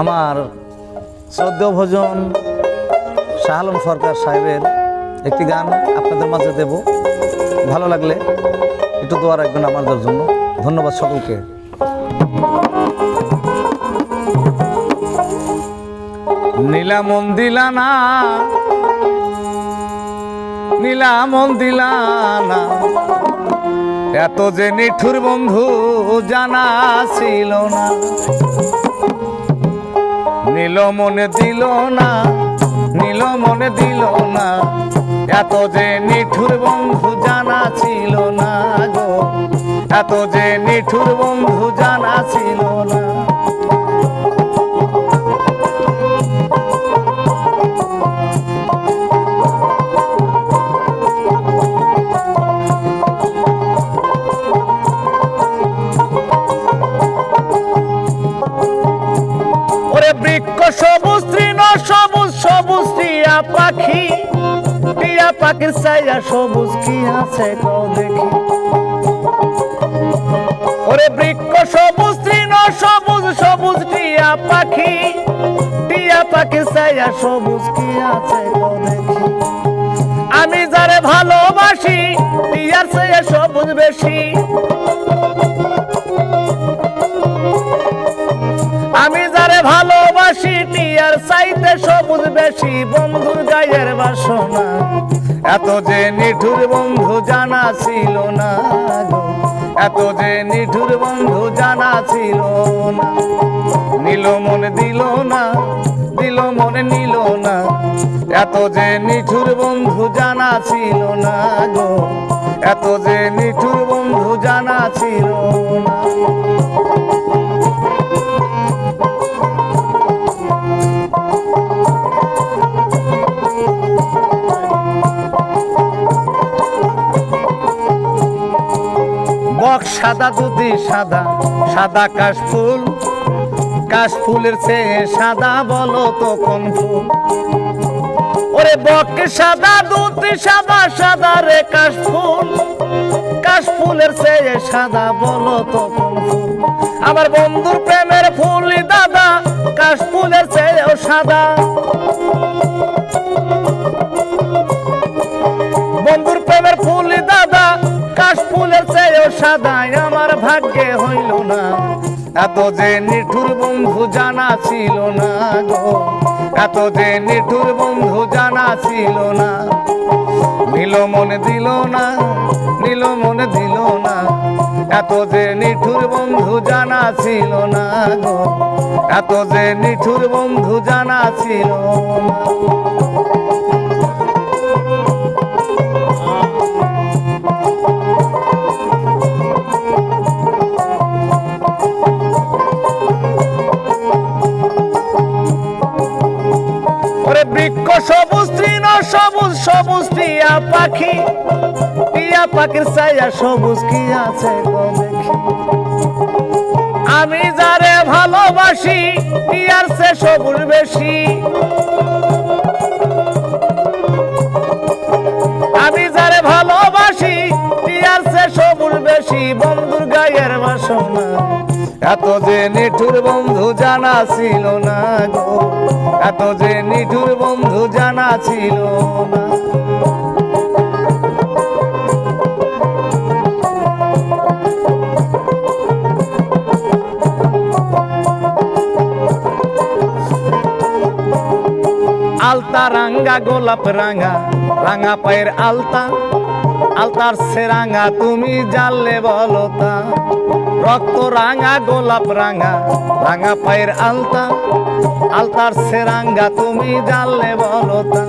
আমার শ্রদ্ধেয় ভজন শাহ আলম সরকার সাহেবের একটি গান আপনাদের মাঝে দেব। ভালো লাগলে একটু দোয়া রাখবেন আমাদের জন্য। ধন্যবাদ সকলকে। নীলা মন দিলা না, নীলা মন দিলা না, এত যে নিঠুর বন্ধু জানা ছিল না। নীল মনে দিল না, নীল মনে দিল না, এত যে নিঠুর বন্ধু জানা ছিল না গো, এত যে নিঠুর বন্ধু জানা ছিল না। বৃক্ষ সবুজ তৃণ সবুজ সবুজ টিয়া পাখি, টিয়া পাখির ছায়া সবুজ কি আছে কও দেখি। ওরে বৃক্ষ সবুজ তৃণ সবুজ সবুজ টিয়া পাখি, টিয়া পাখির ছায়া সবুজ কি আছে কও দেখি। আমি যারে ভালোবাসি টিয়ার ছায়া সবুজ বেশি, আমি যারে ভালোবাসি টিয়ার চাইতে সবুজ বেশি। বন্ধুর গায়ের বাসনা এত যে নিঠুর বন্ধু জানা ছিল না গো, এত যে নিঠুর বন্ধু জানা ছিল না। নীল মনে দিল না, দিল মনে নিল না, এত যে নিঠুর বন্ধু জানা ছিল না গো, এত যে নিঠুর বন্ধু জানা ছিল না। বক সাদা দুধি সাদা, সাদা কাশফুল, কাশফুলের চেয়ে সাদা বলো তো কোন ফুল। ওরে বক সাদা দুধি সাদা, সাদা রে কাশফুল, কাশফুলের চেয়ে সাদা বলো তো কোন ফুল। আমার বন্ধুর প্রেমের ফুল দাদা, কাশফুলের চেয়েও সাদা। বন্ধুর প্রেমের ফুল দাদা, কাশফুলের চেয়েও সাদা। আমার ভাগ্যে হইল না, এত যে নিঠুর বন্ধু জানা ছিল না গো, এত যে নিঠুর বন্ধু জানা ছিল না। নীল মনে দিল না, নীল মনে দিল না, এত যে নিঠুর বন্ধু জানা ছিল না গো, এত যে নিঠুর বন্ধু জানা ছিল না। বৃক্ষ সবুজ তৃণ সবুজ সবুজ টিয়া পাখি, টিয়া পাখির ছায়া সবুজ কি আছে কও দেখি। আমি যারে ভালোবাসি টিয়ার চেয়ে সবুজ বেশি, আমি যারে ভালোবাসি টিয়ার চেয়ে সবুজ বেশি। বন্ধুর গায়ের বাসনা এত যে নিঠুর বন্ধু জানা ছিল না গো, এত যে নিঠুর বন্ধু জানা ছিল না। আলতা রাঙ্গা গোলাপ রাঙা, রাঙা পায়ের আলতা, আলতার সে রাঙা তুমি জানলে বলো তা। রক্ত রাঙা গোলাপ রাঙা, রাঙা পায়ের আলতা, আলতার সে রাঙা তুমি জানলে বলো তা।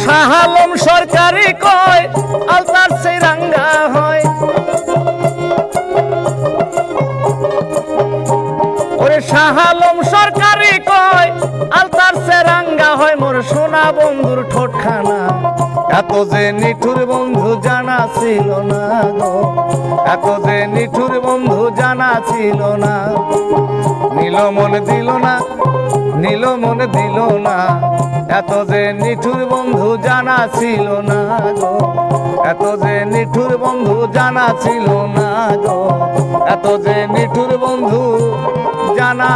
শাহ আলম সরকারি কয় আলতার সে রাঙা হয়। ওরে শাহ আলম সরকারি কয় আলতার সে রাঙা হয়। মোর সোনা বন্ধুর ঠোঁটখানা এত যে নিঠুর বন্ধু জানা ছিল না গো, এত যে নিঠুর বন্ধু জানা ছিল না। নীল মনে দিল না, নীল মনে দিল না, এত যে নিঠুর বন্ধু জানা ছিল না গো, এত যে নিঠুর বন্ধু জানা ছিল না গো, এত যে নিঠুর বন্ধু জানা